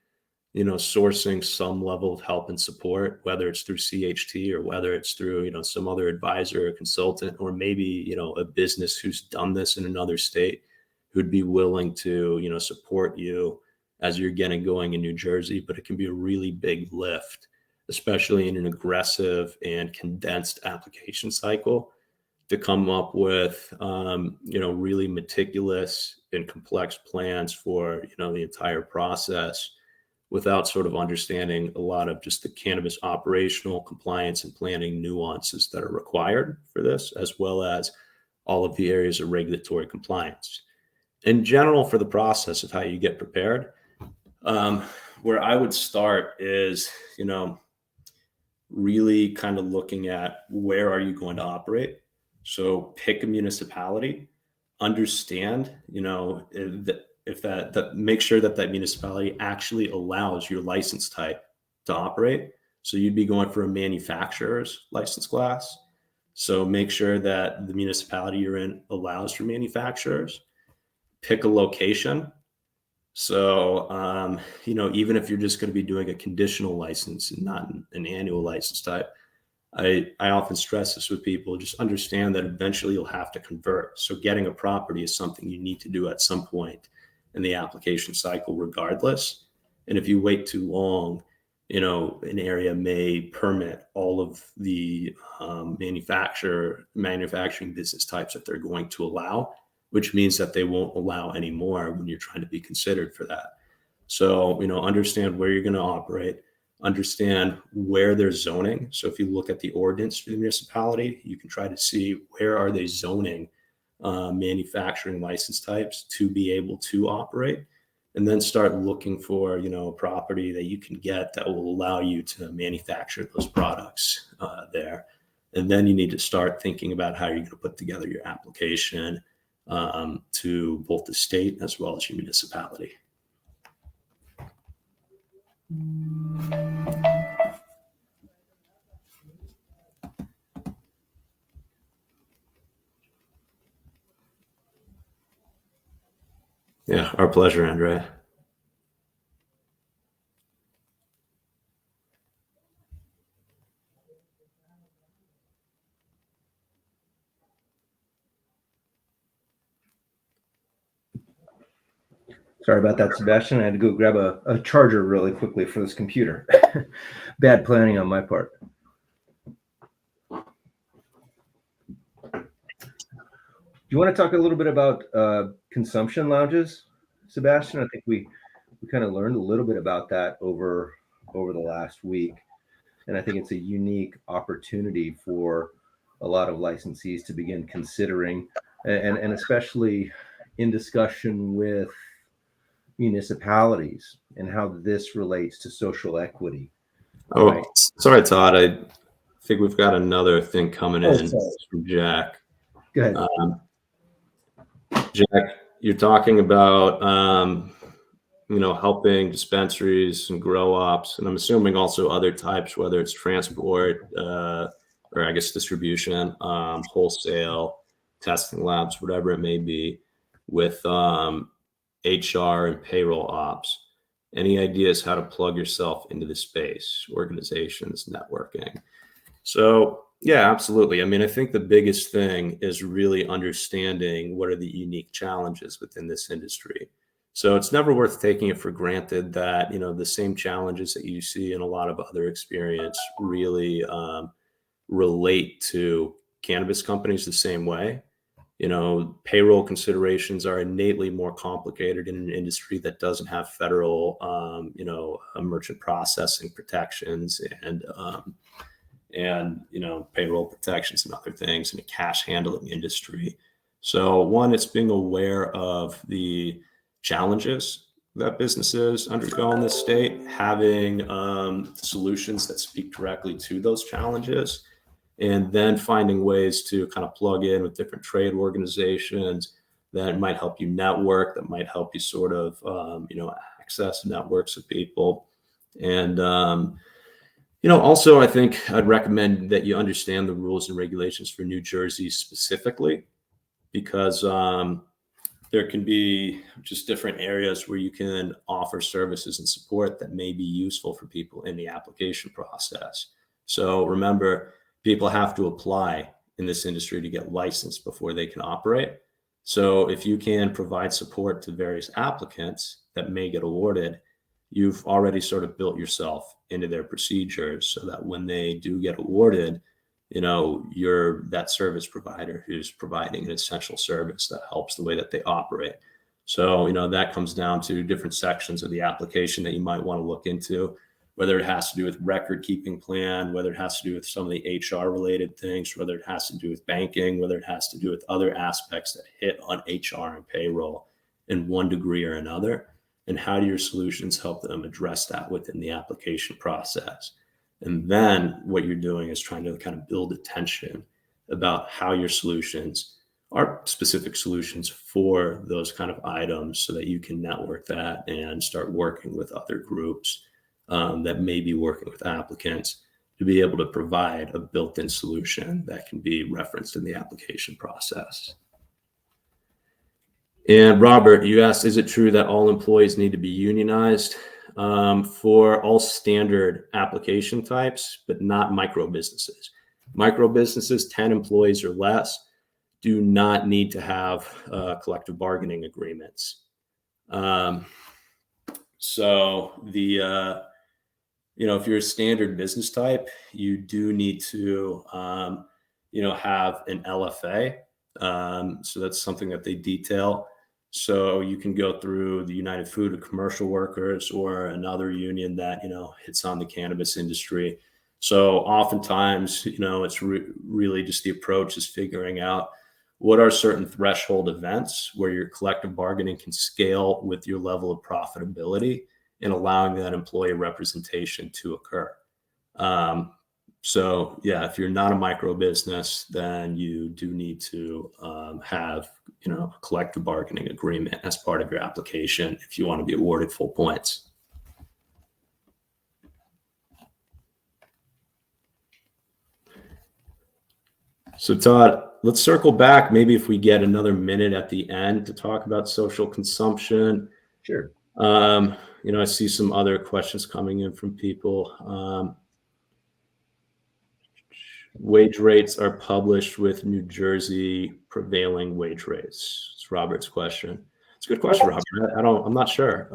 sourcing some level of help and support, whether it's through CHT or whether it's through, some other advisor or consultant, or maybe, a business who's done this in another state, who'd be willing to, support you as you're getting going in New Jersey. But it can be a really big lift, especially in an aggressive and condensed application cycle, to come up with, really meticulous and complex plans for, the entire process, without sort of understanding a lot of just the cannabis operational compliance and planning nuances that are required for this, as well as all of the areas of regulatory compliance. In general, for the process of how you get prepared, where I would start is, really kind of looking at where are you going to operate. So pick a municipality, understand, if that make sure that municipality actually allows your license type to operate. So you'd be going for a manufacturer's license class. So make sure that the municipality you're in allows for manufacturers. Pick a location. So, even if you're just going to be doing a conditional license and not an annual license type, I often stress this with people: just understand that eventually you'll have to convert. So getting a property is something you need to do at some point in the application cycle regardless. And if you wait too long, an area may permit all of the manufacturing business types that they're going to allow, which means that they won't allow any more when you're trying to be considered for that. So, understand where you're going to operate, understand where there's zoning. So if you look at the ordinance for the municipality, you can try to see where are they zoning manufacturing license types to be able to operate, and then start looking for, a property that you can get that will allow you to manufacture those products there. And then you need to start thinking about how you're going to put together your application to both the state as well as your municipality. Yeah, our pleasure, Andrea. Sorry about that, Sebastian. I had to go grab a charger really quickly for this computer. Bad planning on my part. Do you want to talk a little bit about consumption lounges, Sebastian? I think we kind of learned a little bit about that over the last week. And I think it's a unique opportunity for a lot of licensees to begin considering, and especially in discussion with municipalities and how this relates to social equity. Oh, right. Sorry, Todd. I think we've got another thing coming in from Jack. Go ahead. Jack, you're talking about, helping dispensaries and grow ops, and I'm assuming also other types, whether it's transport or I guess distribution, wholesale, testing labs, whatever it may be, with HR and payroll ops. Any ideas how to plug yourself into the space, organizations, networking? So yeah, absolutely. I mean, I think the biggest thing is really understanding what are the unique challenges within this industry. So it's never worth taking it for granted that, the same challenges that you see in a lot of other experience really relate to cannabis companies the same way. Payroll considerations are innately more complicated in an industry that doesn't have federal, merchant processing protections and payroll protections and other things in a cash handling industry. So one, it's being aware of the challenges that businesses undergo in this state, having solutions that speak directly to those challenges, and then finding ways to kind of plug in with different trade organizations that might help you network, that might help you sort of, access networks of people. And, also, I think I'd recommend that you understand the rules and regulations for New Jersey specifically, because there can be just different areas where you can offer services and support that may be useful for people in the application process. So remember, people have to apply in this industry to get licensed before they can operate. So if you can provide support to various applicants that may get awarded, you've already sort of built yourself into their procedures so that when they do get awarded, you're that service provider who's providing an essential service that helps the way that they operate. So, that comes down to different sections of the application that you might want to look into, whether it has to do with record keeping plan, whether it has to do with some of the HR related things, whether it has to do with banking, whether it has to do with other aspects that hit on HR and payroll in one degree or another. And how do your solutions help them address that within the application process? And then what you're doing is trying to kind of build attention about how your solutions are specific solutions for those kind of items so that you can network that and start working with other groups that may be working with applicants to be able to provide a built-in solution that can be referenced in the application process. And Robert, you asked, is it true that all employees need to be unionized? For all standard application types, but not micro businesses. Micro businesses, 10 employees or less, do not need to have collective bargaining agreements. So if you're a standard business type, you do need to, have an LFA. So that's something that they detail. So you can go through the United Food and Commercial Workers or another union that, hits on the cannabis industry. So oftentimes, it's really just the approach is figuring out what are certain threshold events where your collective bargaining can scale with your level of profitability and allowing that employee representation to occur. So yeah, if you're not a micro business, then you do need to have, a collective bargaining agreement as part of your application if you want to be awarded full points. So Todd, let's circle back. Maybe if we get another minute at the end to talk about social consumption. Sure. I see some other questions coming in from people. Wage rates are published with New Jersey prevailing wage rates. It's Robert's question. It's a good question, Robert. I'm not sure.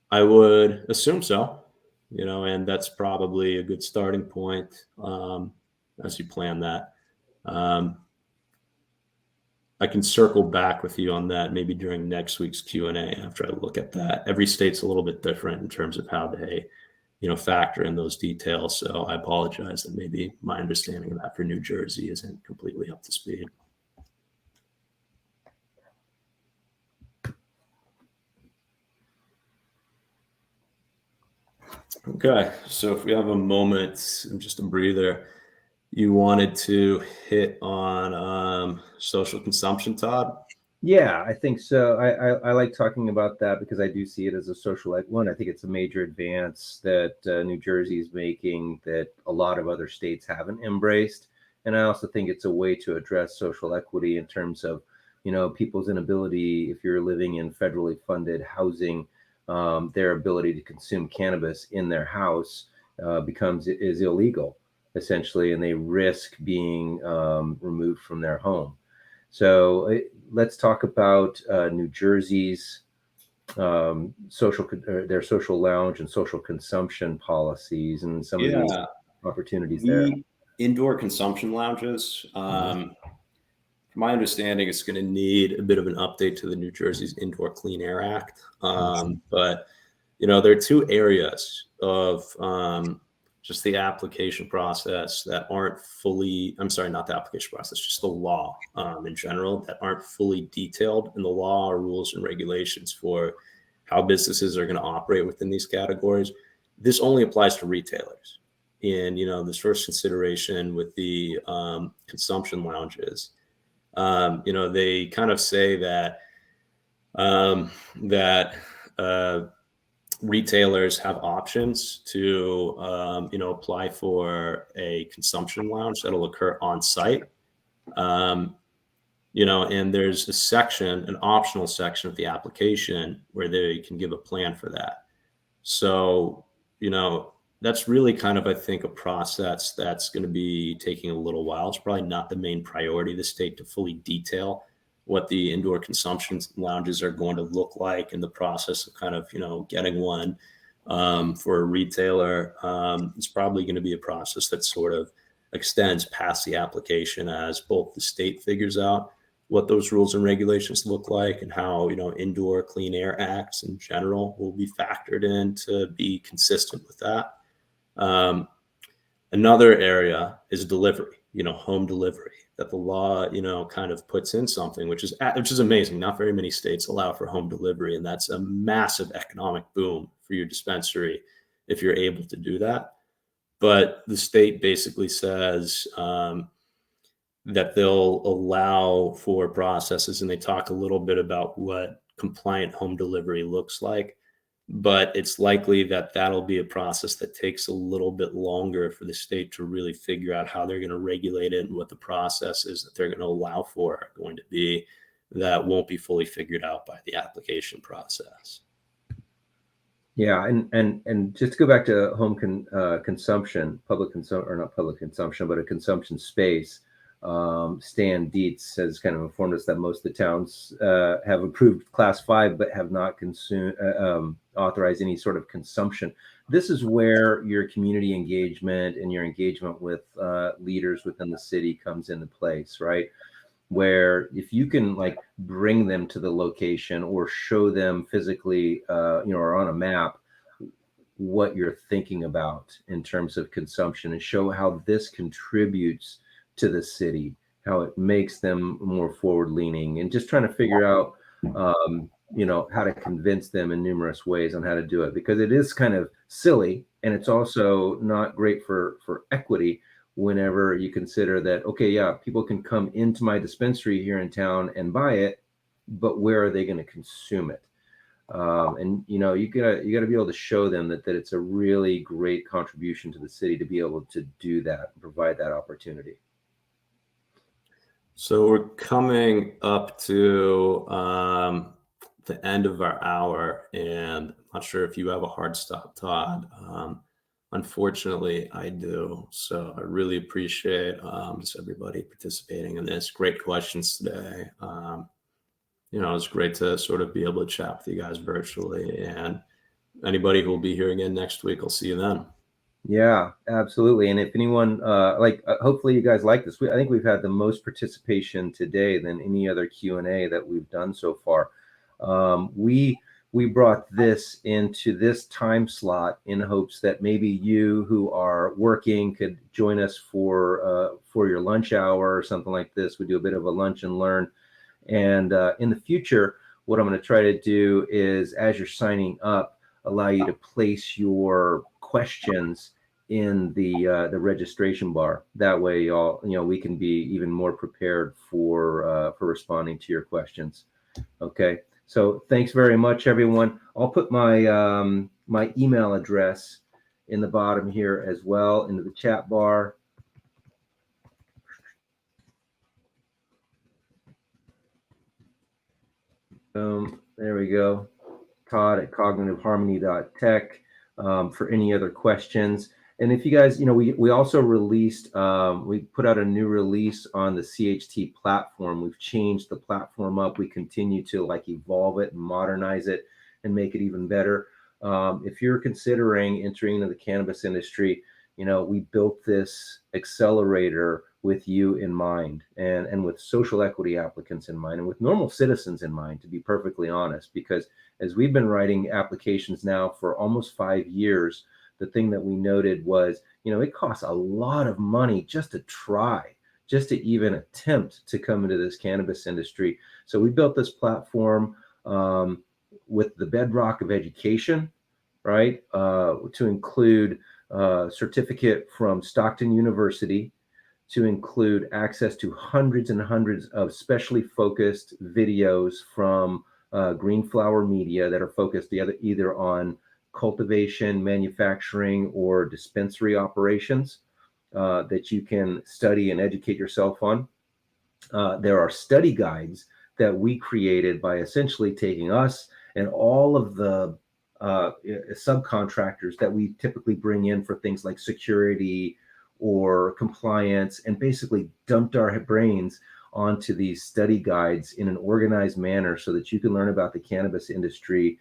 I would assume so, and that's probably a good starting point as you plan that. I can circle back with you on that maybe during next week's Q&A after I look at that. Every state's a little bit different in terms of how they factor in those details. So I apologize that maybe my understanding of that for New Jersey isn't completely up to speed. Okay, so if we have a moment, just a breather, you wanted to hit on social consumption, Todd? Yeah, I think so. I like talking about that because I do see it as a social one. I think it's a major advance that New Jersey is making that a lot of other states haven't embraced. And I also think it's a way to address social equity in terms of, people's inability, if you're living in federally funded housing, their ability to consume cannabis in their house is illegal, essentially, and they risk being removed from their home. So let's talk about New Jersey's their social lounge and social consumption policies and some of these opportunities there. Indoor consumption lounges. From my understanding, it's going to need a bit of an update to the New Jersey's Indoor Clean Air Act. But there are two areas of just the application process that aren't fully, not the application process, just the law in general that aren't fully detailed in the law or rules and regulations for how businesses are going to operate within these categories. This only applies to retailers. And, this first consideration with the consumption lounges, they kind of say that, retailers have options to, apply for a consumption lounge that'll occur on site. And there's a section, an optional section of the application where they can give a plan for that. So, that's really kind of, I think, a process that's going to be taking a little while. It's probably not the main priority of the state to fully detail what the indoor consumption lounges are going to look like in the process of kind of, getting one for a retailer. It's probably going to be a process that sort of extends past the application as both the state figures out what those rules and regulations look like and how, indoor clean air acts in general will be factored in to be consistent with that. Another area is delivery, home delivery, that the law, kind of puts in something, which is amazing. Not very many states allow for home delivery, and that's a massive economic boom for your dispensary if you're able to do that. But the state basically says that they'll allow for processes, and they talk a little bit about what compliant home delivery looks like. But it's likely that that'll be a process that takes a little bit longer for the state to really figure out how they're going to regulate it and what the process is that they're going to allow for are going to be. That won't be fully figured out by the application process. Yeah, and just to go back to home consumption, public consumption, or not public consumption, but a consumption space. Stan Dietz has kind of informed us that most of the towns have approved Class 5, but have not authorized any sort of consumption. This is where your community engagement and your engagement with leaders within the city comes into place, right? Where if you can like bring them to the location or show them physically, or on a map, what you're thinking about in terms of consumption, and show how this contributes to the city, how it makes them more forward leaning, and just trying to figure out, how to convince them in numerous ways on how to do it, because it is kind of silly. And it's also not great for equity whenever you consider that, okay, yeah, people can come into my dispensary here in town and buy it, but where are they going to consume it? And you gotta be able to show them that it's a really great contribution to the city to be able to do that and provide that opportunity. So we're coming up to the end of our hour, and I'm not sure if you have a hard stop, Todd. Unfortunately, I do. So I really appreciate just everybody participating in this. Great questions today. It's great to sort of be able to chat with you guys virtually. And anybody who will be here again next week, I'll see you then. Yeah, absolutely. And if anyone hopefully you guys like this. I think we've had the most participation today than any other Q&A that we've done so far. We brought this into this time slot in hopes that maybe you who are working could join us for your lunch hour or something like this. We do a bit of a lunch and learn. And in the future, what I'm going to try to do is, as you're signing up, allow you to place your questions in the registration bar. That way, we can be even more prepared for responding to your questions. Okay. So thanks very much, everyone. I'll put my my email address in the bottom here as well into the chat bar. There we go. Todd at cognitiveharmony.tech for any other questions. And if you guys, we also released, we put out a new release on the CHT platform. We've changed the platform up. We continue to evolve it and modernize it and make it even better. If you're considering entering into the cannabis industry, we built this accelerator with you in mind, and with social equity applicants in mind, and with normal citizens in mind, to be perfectly honest, because as we've been writing applications now for almost 5 years, the thing that we noted was, it costs a lot of money just to try, just to even attempt to come into this cannabis industry. So we built this platform with the bedrock of education, right? To include a certificate from Stockton University, to include access to hundreds and hundreds of specially focused videos from Green Flower Media that are focused either on cultivation, manufacturing, or dispensary operations that you can study and educate yourself on. There are study guides that we created by essentially taking us and all of the subcontractors that we typically bring in for things like security or compliance, and basically dumped our brains onto these study guides in an organized manner so that you can learn about the cannabis industry,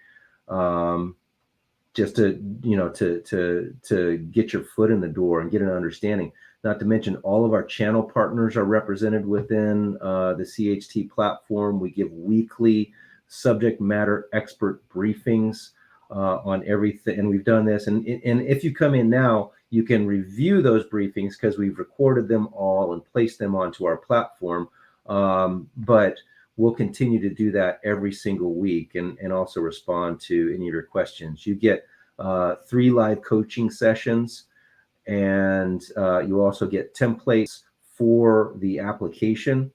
just to to get your foot in the door and get an understanding. Not to mention, all of our channel partners are represented within the CHT platform. We give weekly subject matter expert briefings on everything, and we've done this. And if you come in now, you can review those briefings because we've recorded them all and placed them onto our platform. But we'll continue to do that every single week, and also respond to any of your questions. You get 3 live coaching sessions, and you also get templates for the application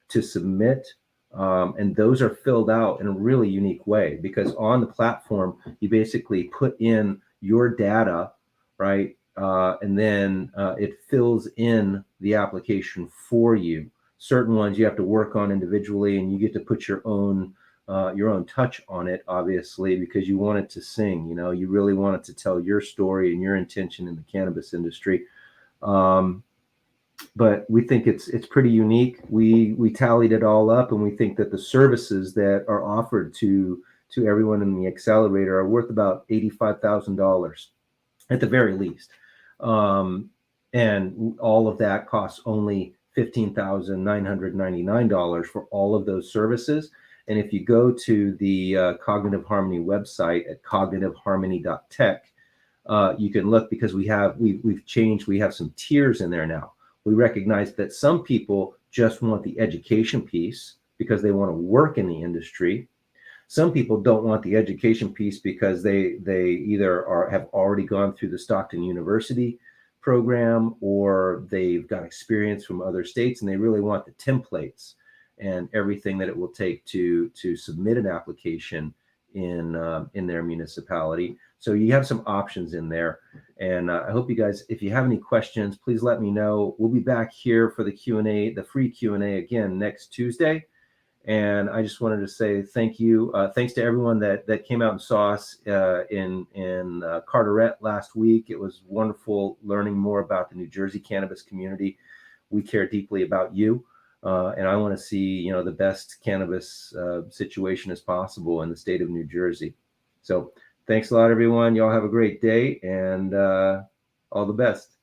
to submit. And those are filled out in a really unique way, because on the platform, you basically put in your data, right? And then it fills in the application for you. Certain ones you have to work on individually, and you get to put your own touch on it, obviously, because you want it to sing. You really want it to tell your story and your intention in the cannabis industry. But we think it's pretty unique. We tallied it all up, and we think that the services that are offered to everyone in the accelerator are worth about $85,000 at the very least. And all of that costs only $15,999 for all of those services. And if you go to the Cognitive Harmony website at cognitiveharmony.tech, you can look, because we've changed. We have some tiers in there now. We recognize that some people just want the education piece because they want to work in the industry. Some people don't want the education piece because they either have already gone through the Stockton University program, or they've got experience from other states, and they really want the templates and everything that it will take to submit an application in their municipality. So you have some options in there, and I hope you guys, if you have any questions, please let me know. We'll be back here for the Q&A, the free Q&A, again next Tuesday. And I just wanted to say thank you. Thanks to everyone that came out and saw us in Carteret last week. It was wonderful learning more about the New Jersey cannabis community. We care deeply about you, and I want to see the best cannabis situation as possible in the state of New Jersey. So thanks a lot, everyone. Y'all have a great day, and all the best.